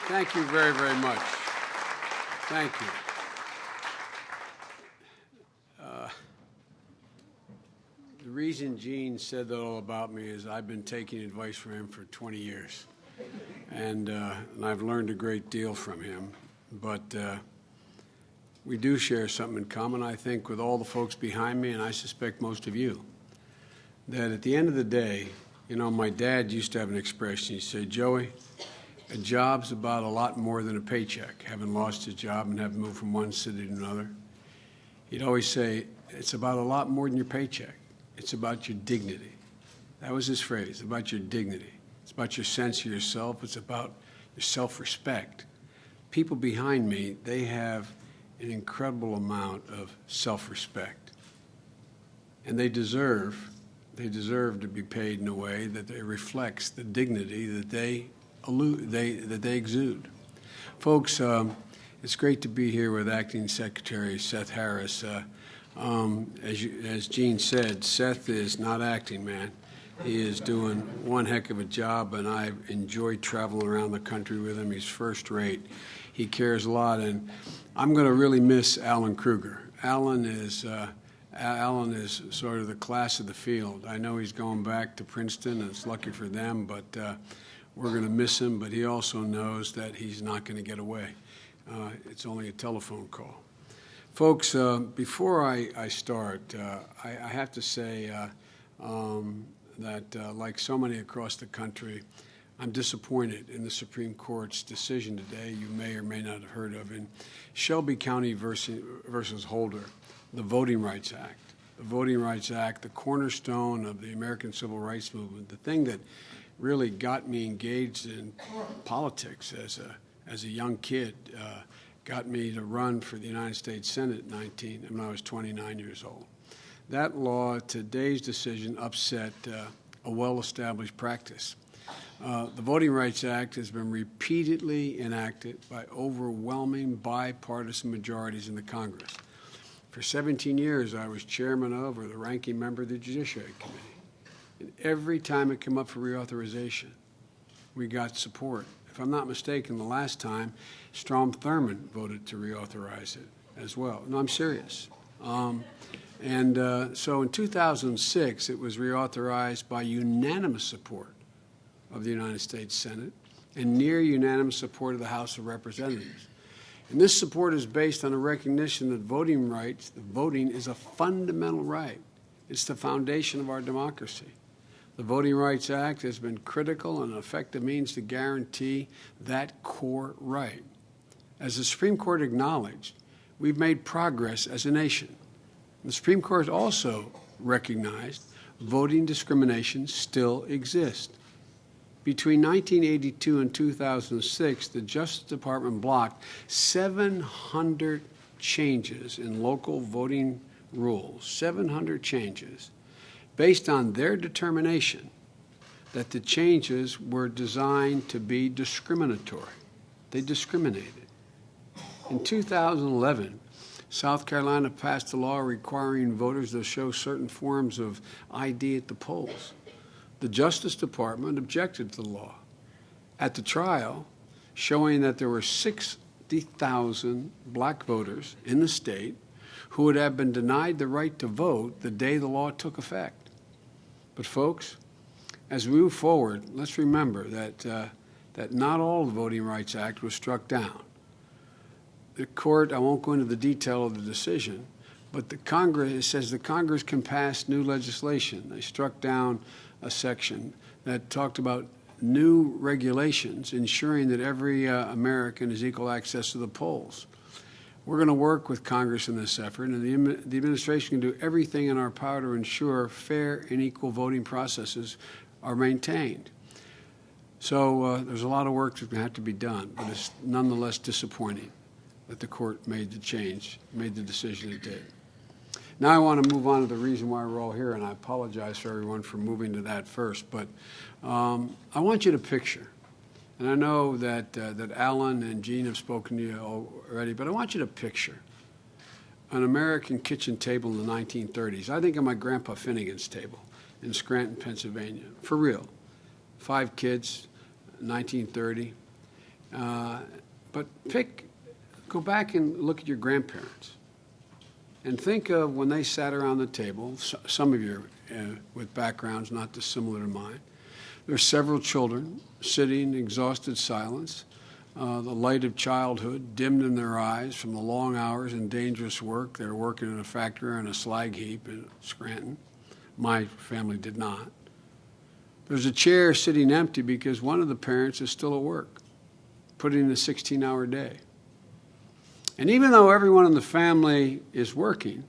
Thank you very, very much. Thank you. The reason Gene said that all about me is I've been taking advice from him for 20 years, and I've learned a great deal from him. But we do share something in common, I think, with all the folks behind me, and I suspect most of you, that at the end of the day, you know, my dad used to have an expression. He said, Joey, a job's about a lot more than a paycheck. Having lost his job and having moved from one city to another, he'd always say, it's about a lot more than your paycheck. It's about your dignity. That was his phrase, about your dignity. It's about your sense of yourself. It's about your self-respect. People behind me, they have an incredible amount of self-respect. And they deserve to be paid in a way that reflects the dignity that they exude. Folks, it's great to be here with Acting Secretary Seth Harris. As Gene said, Seth is not acting, man. He is doing one heck of a job, and I've enjoyed traveling around the country with him. He's first rate. He cares a lot, and I'm going to really miss Alan Krueger. Alan is sort of the class of the field. I know he's going back to Princeton, and it's lucky for them, but we're going to miss him. But he also knows that he's not going to get away. It's only a telephone call. Folks, before I start, I have to say that like so many across the country, I'm disappointed in the Supreme Court's decision today. You may or may not have heard of in Shelby County versus Holder, the Voting Rights Act. The Voting Rights Act, the cornerstone of the American Civil Rights Movement, the thing that really got me engaged in politics as a young kid, got me to run for the United States Senate when I was 29 years old. That law, today's decision, upset a well-established practice. The Voting Rights Act has been repeatedly enacted by overwhelming bipartisan majorities in the Congress. For 17 years, I was chairman of or the ranking member of the Judiciary Committee. And every time it came up for reauthorization, we got support. If I'm not mistaken, the last time, Strom Thurmond voted to reauthorize it as well. No, I'm serious. So in 2006, it was reauthorized by unanimous support of the United States Senate and near unanimous support of the House of Representatives. And this support is based on a recognition that voting is a fundamental right. It's the foundation of our democracy. The Voting Rights Act has been critical and an effective means to guarantee that core right. As the Supreme Court acknowledged, we've made progress as a nation. The Supreme Court also recognized voting discrimination still exists. Between 1982 and 2006, the Justice Department blocked 700 changes in local voting rules, 700 changes, based on their determination that the changes were designed to be discriminatory. They discriminated. In 2011, South Carolina passed a law requiring voters to show certain forms of ID at the polls. The Justice Department objected to the law. At the trial, showing that there were 60,000 black voters in the state who would have been denied the right to vote the day the law took effect. But folks, as we move forward, let's remember that not all the Voting Rights Act was struck down. The court, I won't go into the detail of the decision, but it says the Congress can pass new legislation. They struck down a section that talked about new regulations ensuring that every American has equal access to the polls. We're going to work with Congress in this effort, and the administration can do everything in our power to ensure fair and equal voting processes are maintained. So there's a lot of work that's going to have to be done, but it's nonetheless disappointing that the court made the decision it did. Now I want to move on to the reason why we're all here, and I apologize for everyone for moving to that first, but I want you to picture, and I know that Alan and Gene have spoken to you already, but I want you to picture an American kitchen table in the 1930s. I think of my Grandpa Finnegan's table in Scranton, Pennsylvania. For real. 5 kids, 1930. But go back and look at your grandparents and think of when they sat around the table, some of you with backgrounds not dissimilar to mine. There's several children sitting in exhausted silence, the light of childhood dimmed in their eyes from the long hours and dangerous work. They were working in a factory on a slag heap in Scranton. My family did not. There's a chair sitting empty because one of the parents is still at work, putting in a 16-hour day. And even though everyone in the family is working,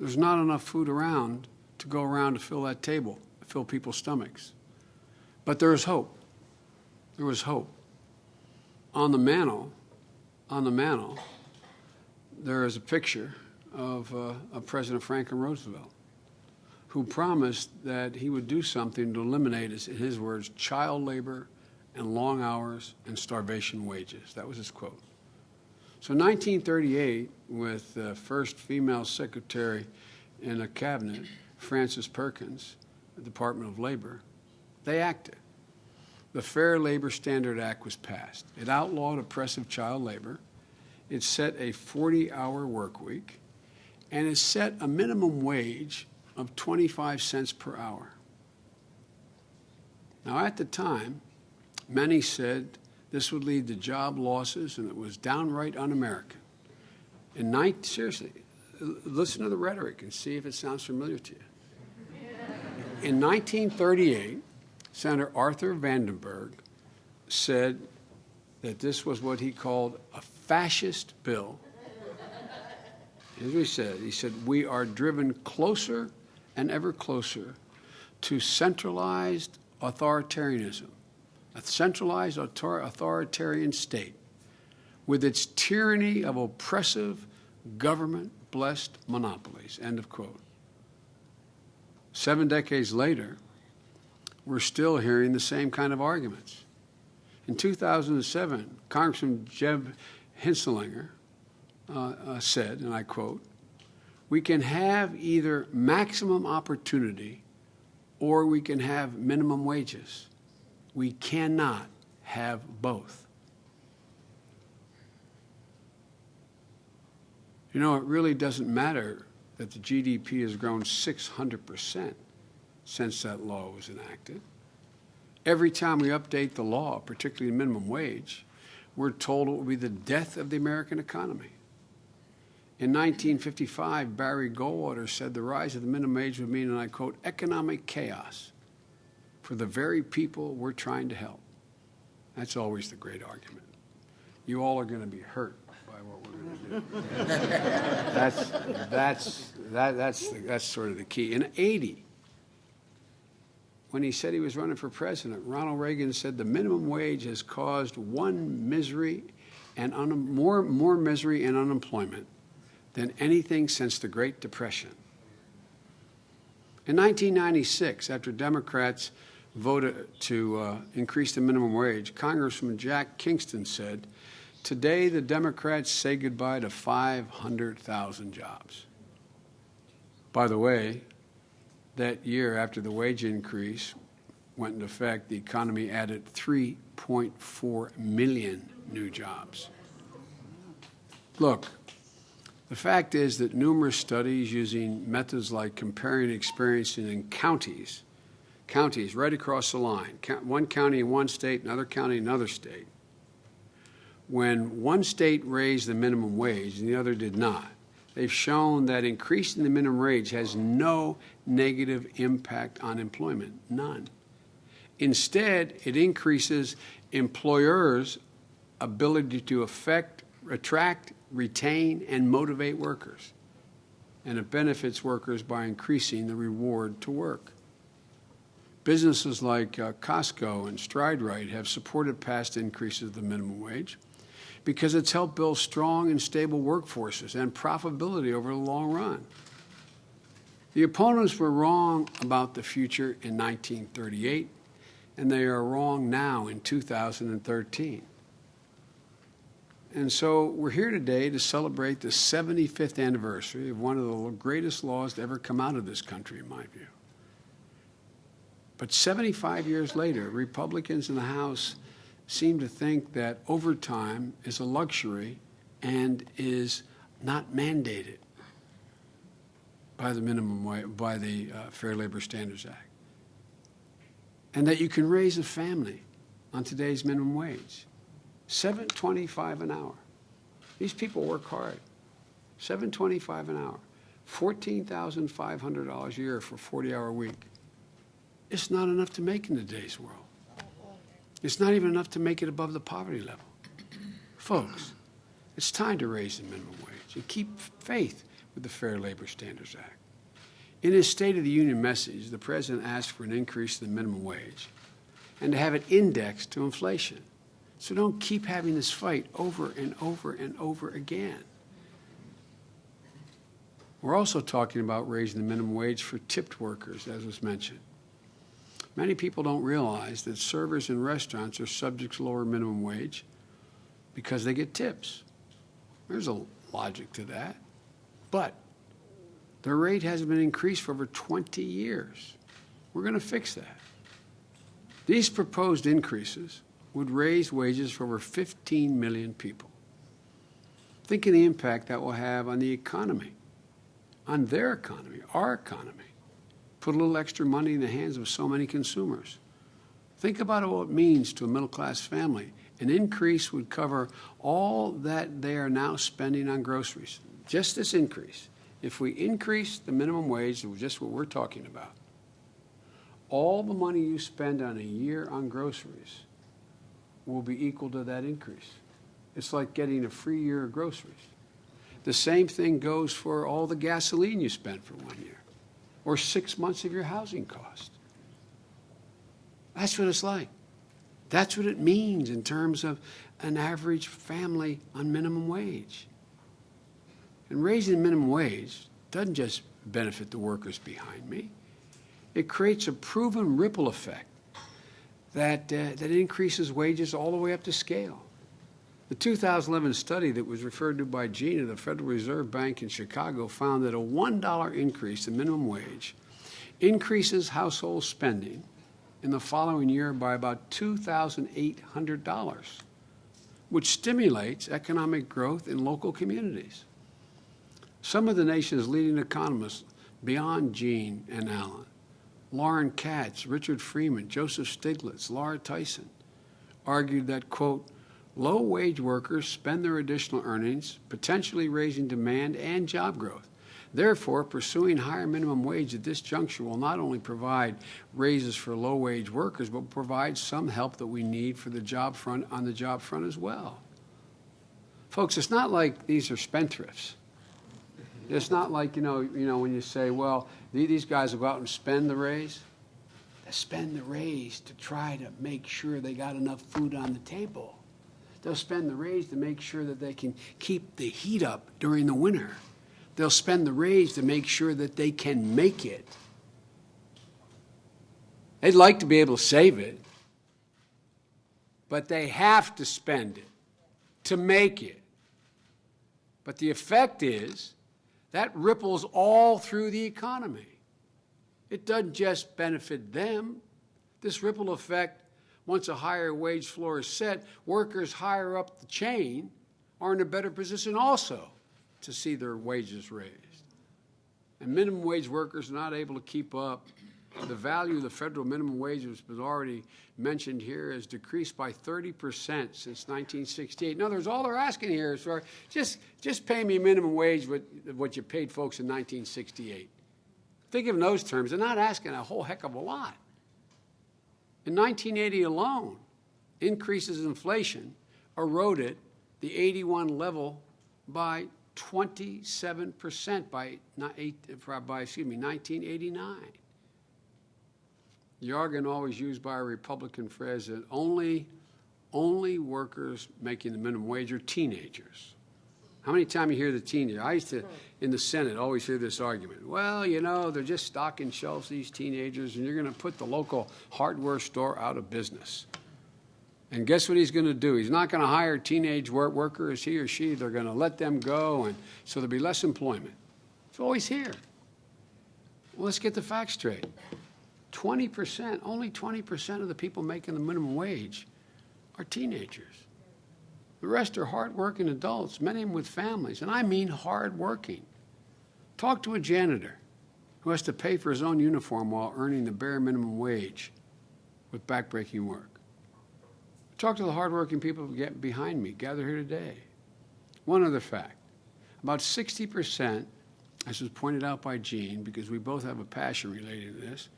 there's not enough food around to go around to fill that table, fill people's stomachs. But there is hope. There was hope. On the mantle, there is a picture of President Franklin Roosevelt, who promised that he would do something to eliminate, in his words, child labor and long hours and starvation wages. That was his quote. So in 1938, with the first female secretary in a cabinet, Frances Perkins, the Department of Labor, they acted. The Fair Labor Standard Act was passed. It outlawed oppressive child labor. It set a 40-hour work week, and it set a minimum wage of 25 cents per hour. Now, at the time, many said this would lead to job losses, and it was downright un-American. Seriously, listen to the rhetoric and see if it sounds familiar to you. In 1938, Senator Arthur Vandenberg said that this was what he called a fascist bill. Here's what he said, we are driven closer and ever closer to centralized authoritarianism, a centralized authoritarian state with its tyranny of oppressive government-blessed monopolies, end of quote. 7 decades later, we're still hearing the same kind of arguments. In 2007, Congressman Jeb Hensarling said, and I quote, we can have either maximum opportunity or we can have minimum wages. We cannot have both. You know, it really doesn't matter that the GDP has grown 600% since that law was enacted. Every time we update the law, particularly the minimum wage, we're told it will be the death of the American economy. In 1955, Barry Goldwater said the rise of the minimum wage would mean, and I quote, economic chaos for the very people we're trying to help. That's always the great argument. You all are going to be hurt by what we're going to do. That's sort of the key. In 80, when he said he was running for president, Ronald Reagan said the minimum wage has caused more misery and unemployment than anything since the Great Depression. In 1996, after Democrats voted to increase the minimum wage, Congressman Jack Kingston said, today the Democrats say goodbye to 500,000 jobs. By the way, that year after the wage increase went into effect, the economy added 3.4 million new jobs. Look, the fact is that numerous studies using methods like comparing experiences in counties right across the line, one county in one state, another county in another state, when one state raised the minimum wage and the other did not, they've shown that increasing the minimum wage has no negative impact on employment, none. Instead, it increases employers' ability to attract, retain, and motivate workers. And it benefits workers by increasing the reward to work. Businesses like Costco and StrideRite have supported past increases of the minimum wage because it's helped build strong and stable workforces and profitability over the long run. The opponents were wrong about the future in 1938, and they are wrong now in 2013. And so we're here today to celebrate the 75th anniversary of one of the greatest laws to ever come out of this country, in my view. But 75 years later, Republicans in the House seem to think that overtime is a luxury and is not mandated by the minimum wage, by the Fair Labor Standards Act, and that you can raise a family on today's minimum wage, $7.25 an hour. These people work hard. $7.25 an hour, $14,500 a year for a 40-hour week. It's not enough to make in today's world. It's not even enough to make it above the poverty level. Folks, it's time to raise the minimum wage and keep faith with the Fair Labor Standards Act. In his State of the Union message, the President asked for an increase in the minimum wage and to have it indexed to inflation. So don't keep having this fight over and over and over again. We're also talking about raising the minimum wage for tipped workers, as was mentioned. Many people don't realize that servers in restaurants are subject to lower minimum wage because they get tips. There's a logic to that. But their rate hasn't been increased for over 20 years. We're going to fix that. These proposed increases would raise wages for over 15 million people. Think of the impact that will have on the economy, on their economy, our economy. Put a little extra money in the hands of so many consumers. Think about what it means to a middle-class family. An increase would cover all that they are now spending on groceries. Just this increase. If we increase the minimum wage, just what we're talking about, all the money you spend on a year on groceries will be equal to that increase. It's like getting a free year of groceries. The same thing goes for all the gasoline you spend for 1 year, or 6 months of your housing cost. That's what it's like. That's what it means in terms of an average family on minimum wage. And raising the minimum wage doesn't just benefit the workers behind me. It creates a proven ripple effect that increases wages all the way up to scale. The 2011 study that was referred to by Gene of the Federal Reserve Bank in Chicago found that a $1 increase in minimum wage increases household spending in the following year by about $2,800, which stimulates economic growth in local communities. Some of the nation's leading economists, beyond Gene and Alan, Lauren Katz, Richard Freeman, Joseph Stiglitz, Laura Tyson, argued that, quote, low-wage workers spend their additional earnings, potentially raising demand and job growth. Therefore, pursuing higher minimum wage at this juncture will not only provide raises for low-wage workers, but will provide some help that we need for the job front, on the job front as well. Folks, it's not like these are spendthrifts. It's not like, you know, when you say, well, these guys will go out and spend the raise. They spend the raise to try to make sure they got enough food on the table. They'll spend the raise to make sure that they can keep the heat up during the winter. They'll spend the raise to make sure that they can make it. They'd like to be able to save it, but they have to spend it to make it. But the effect is that ripples all through the economy. It doesn't just benefit them. This ripple effect, once a higher wage floor is set, workers higher up the chain are in a better position also to see their wages raised. And minimum wage workers are not able to keep up. The value of the federal minimum wage, which was already mentioned here, has decreased by 30% since 1968. In other words, all they're asking here is for just pay me minimum wage what you paid folks in 1968. Think of it in those terms. They're not asking a whole heck of a lot. In 1980 alone, increases in inflation eroded the 81 level by 27% by 1989. The argument always used by a Republican president, only workers making the minimum wage are teenagers. How many times you hear the teenager? I used to, in the Senate, always hear this argument. Well, you know, they're just stocking shelves, these teenagers, and you're going to put the local hardware store out of business. And guess what he's going to do? He's not going to hire teenage workers, he or she. They're going to let them go, and so there'll be less employment. It's always here. Well, let's get the facts straight. 20%, only 20% of the people making the minimum wage are teenagers. The rest are hardworking adults, many of them with families, and I mean hardworking. Talk to a janitor who has to pay for his own uniform while earning the bare minimum wage with backbreaking work. Talk to the hardworking people who get behind me, gather here today. One other fact, about 60%, as was pointed out by Gene, because we both have a passion related to this,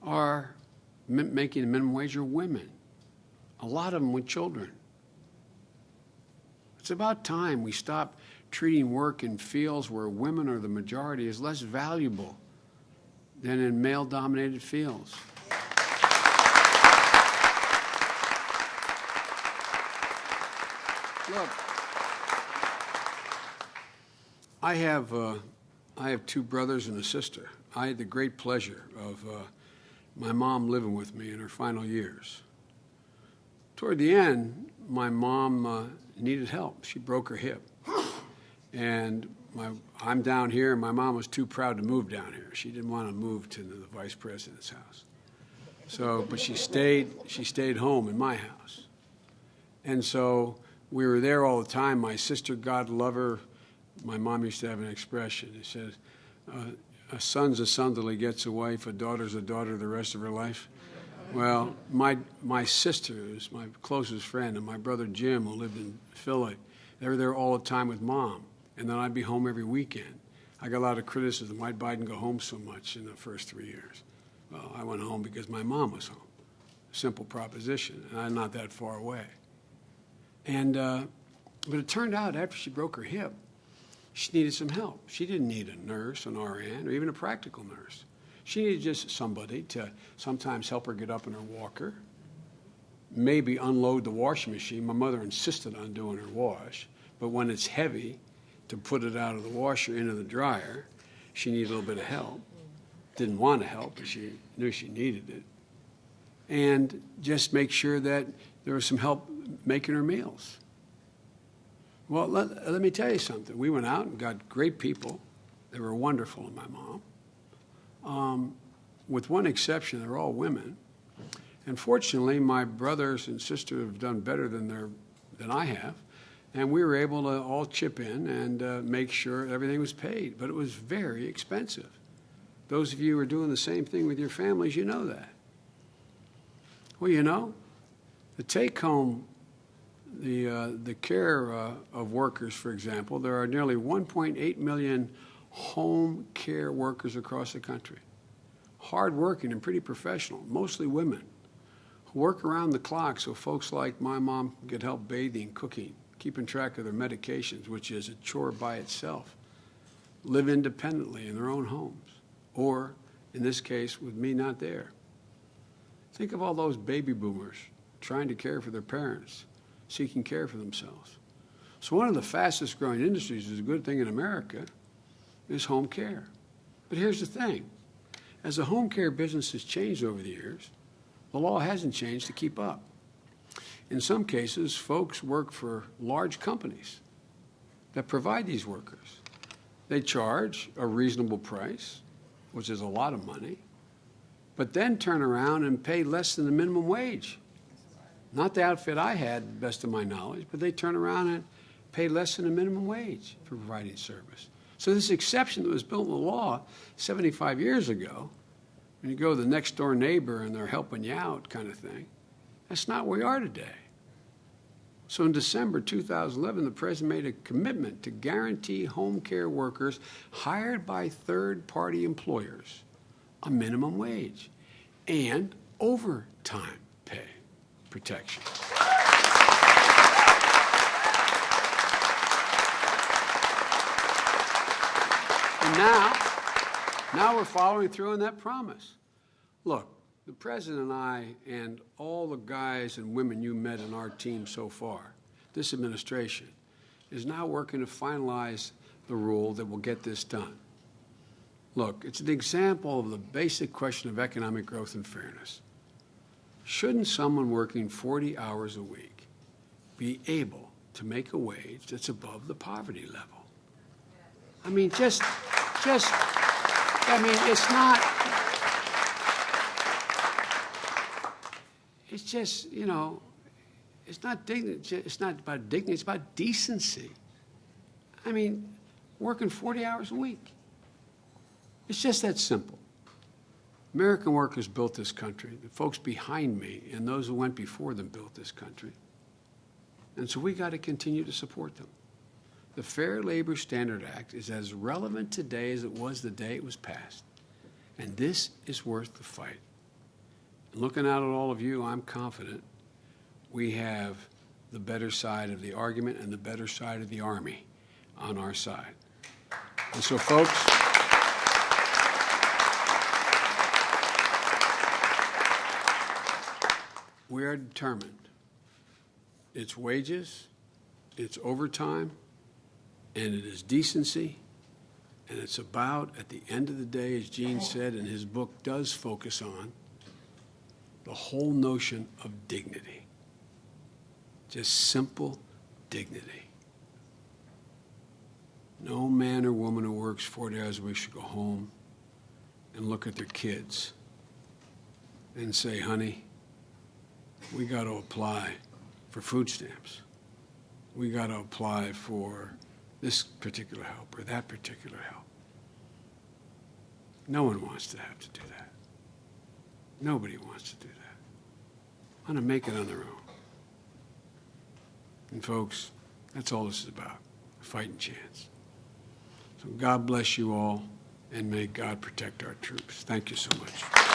are making the minimum wage are women, a lot of them with children. It's about time we stop treating work in fields where women are the majority as less valuable than in male-dominated fields. Look, I have two brothers and a sister. I had the great pleasure of my mom living with me in her final years. Toward the end, my mom needed help. She broke her hip. And I'm down here, and my mom was too proud to move down here. She didn't want to move to the vice president's house. So, but she stayed home in my house. And so we were there all the time. My sister, God love her, my mom used to have an expression. It said, a son's a son till he gets a wife, a daughter's a daughter the rest of her life. Well, my sister is my closest friend, and my brother Jim, who lived in Philly, they were there all the time with Mom, and then I'd be home every weekend. I got a lot of criticism. Why'd Biden go home so much in the first 3 years? Well, I went home because my mom was home. Simple proposition, and I'm not that far away. And but it turned out after she broke her hip, she needed some help. She didn't need a nurse, an RN, or even a practical nurse. She needed just somebody to sometimes help her get up in her walker, maybe unload the washing machine. My mother insisted on doing her wash, but when it's heavy, to put it out of the washer into the dryer, she needed a little bit of help. Didn't want to help, but she knew she needed it. And just make sure that there was some help making her meals. Well, let me tell you something. We went out and got great people. They were wonderful in my mom. With one exception, they're all women. And fortunately, my brothers and sisters have done better than I have. And we were able to all chip in and make sure everything was paid. But it was very expensive. Those of you who are doing the same thing with your families, you know that. Well, you know, the take-home, the care of workers, for example, there are nearly 1.8 million home care workers across the country. Hard-working and pretty professional, mostly women, who work around the clock so folks like my mom get help bathing, cooking, keeping track of their medications, which is a chore by itself, live independently in their own homes, or, in this case, with me not there. Think of all those baby boomers trying to care for their parents, seeking care for themselves. So one of the fastest growing industries, is a good thing in America, is home care. But here's the thing. As the home care business has changed over the years, the law hasn't changed to keep up. In some cases, folks work for large companies that provide these workers. They charge a reasonable price, which is a lot of money, but then turn around and pay less than the minimum wage. Not the outfit I had, best of my knowledge, but they turn around and pay less than the minimum wage for providing service. So this exception that was built in the law 75 years ago, when you go to the next door neighbor and they're helping you out kind of thing, that's not where we are today. So in December 2011, the president made a commitment to guarantee home care workers hired by third-party employers a minimum wage and overtime pay protection. And now we're following through on that promise. Look, the president and I and all the guys and women you met in our team so far, this administration, is now working to finalize the rule that will get this done. Look, it's an example of the basic question of economic growth and fairness. Shouldn't someone working 40 hours a week be able to make a wage that's above the poverty level? I mean, it's not, it's just, you know, it's not dignity. It's not about dignity. It's about decency. I mean, working 40 hours a week. It's just that simple. American workers built this country. The folks behind me and those who went before them built this country. And so we got to continue to support them. The Fair Labor Standard Act is as relevant today as it was the day it was passed. And this is worth the fight. And looking out at all of you, I'm confident we have the better side of the argument and the better side of the Army on our side. And so, folks, we are determined. It's wages, it's overtime, and it is decency, and it's about, at the end of the day, as Gene said, and his book does focus on, the whole notion of dignity. Just simple dignity. No man or woman who works 40 hours a week should go home and look at their kids and say, honey, we got to apply for food stamps. We got to apply for this particular help or that particular help. No one wants to have to do that. Nobody wants to do that. Want to make it on their own. And folks, that's all this is about, a fighting chance. So God bless you all, and may God protect our troops. Thank you so much.